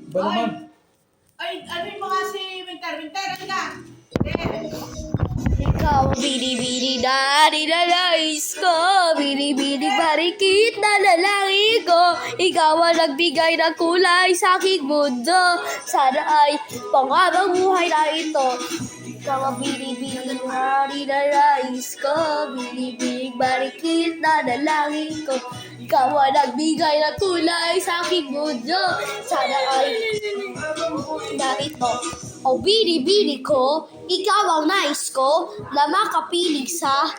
Ba naman? Ay, ano yung mga si Winter? Winter, ano ka? Ikaw ang bini-bini na ninanais ko, bini-bini marikit na lalaki ko. Ikaw ang nagbigay ng kulay sa aking mundo. Sana ay panghabang buhay na ito. Ikaw ang bini-bini na ninanais ko, bini-bini marikit na lalaki ko. Ikaw ang nagbigay ng kulay sa aking mundo. Sana ay na ito. O bini-bini ko, ikaw ang nais ko na makapiling sa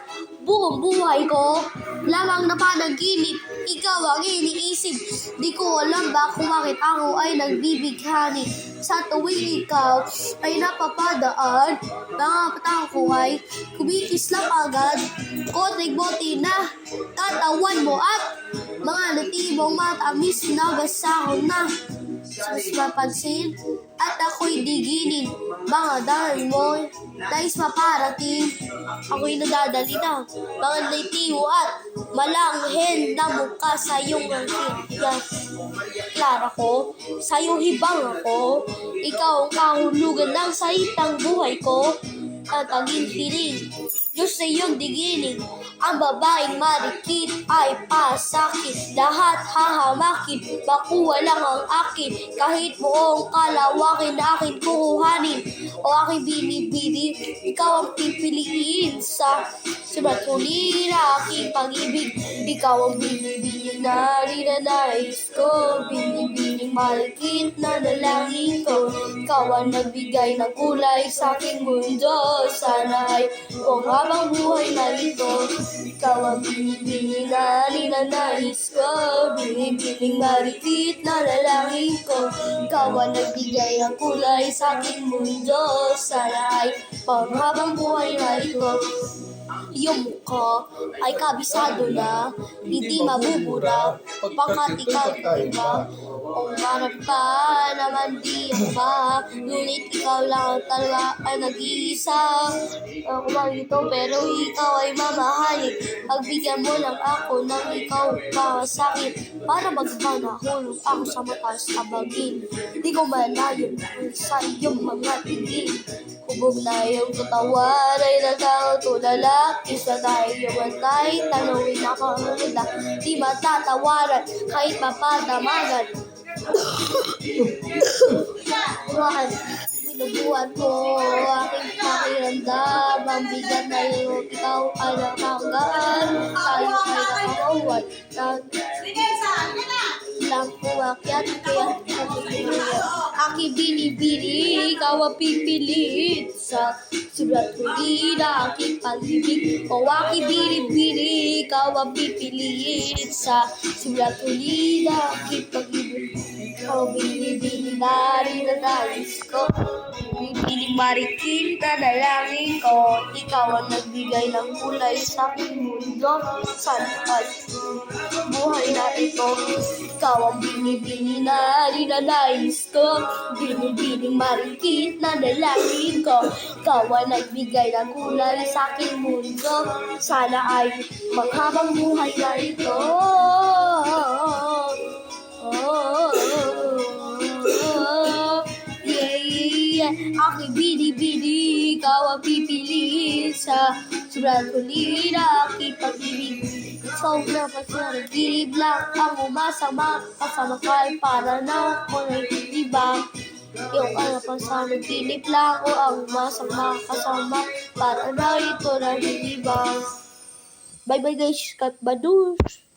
buong buhay ko. Lamang na panaginip, ikaw ang iniisip. Di ko alam ba kung bakit ako ay nagbibighani. Sa tuwing ikaw ay napapadaan, mga patang ko ay kumikis lang agad. Kotig-boti na katawan mo at mga natibong matamis na basa ko na. Mas mapansin at ako'y diginin. Mga dahil mo nais maparating. Ako'y nadadalita. Mga naitiwo at malanghel na mukha sa iyong klara ko. Sa iyong hibang ako. Ikaw ang kahulugan ng salitang buhay ko. At ang hiling Diyos sa iyong diginin. Ang babaeng marikit ay pasakit. Lahat hahamakin, makuha lang ang akin. Kahit buong kalawakin na akin kukuhanin. O aking binibini, ikaw ang pipiliin sa sulat huli na aking pag-ibig. Ikaw ang binibini na rinanais ko. Binibining marikit na dalangin ko. Ikaw ang nagbigay ng kulay sa aking mundo. Sana ay kung habang buhay na ito. Ikaw ang binibini na ninanais ko. Binibining marikit na lalangin ko. Ikaw ang nagbigay ng kulay sa aking mundo. Sana ay panghabang buhay na ito. Iyong mukha ay kabisado na, hindi mabubura, pagkat ikaw iba. O marap ka naman di ako ba, ngunit ikaw lang talaga ay nag-iisa. Ako lang ito pero ikaw ay mamahalin, pagbigyan mo lang ako ng ikaw para sakit. Para magpanahulog ako sa mataas na bagin, di ko malayon sa iyong mga tingin. Hubog na iyong katawan ay nagkakatulala. Isa tayo matay, tanawin ako handa. Di matatawaran kahit mapadamagan. Binubuhat ko aking pakiramdam. Ang bigat na iyong ikaw ay nakanggaan. Tayo ay nakakawal. Lang umakyat kaya aking binibini, ikaw ang pipilit sa sulat huli na aking pag-ibig. O aking binibini, ikaw ang pipilit sa sulat huli na aking pag-ibig. O binibini na rinanais ko, binibining marikit na dalangin ko. Ikaw ang nagbigay ng kulay sa aking mundo. Sana ay buhay na ito. Ikaw ang binibini na rinanais ko. Binibining marikit na dalangin ko. Ikaw ang nagbigay ng kulay sa aking mundo. Sana ay maghabang buhay na ito. Aking binibini, ikaw ang pipili sa sulat huli na aking pag-ibig. Sobrang pasaragilib lang ang umasama, kasamakal para na ako nagtitibang. Yung pasaragilib lang o ang umasama, kasama para na ito nagtitibang. Bye bye guys, kat badush!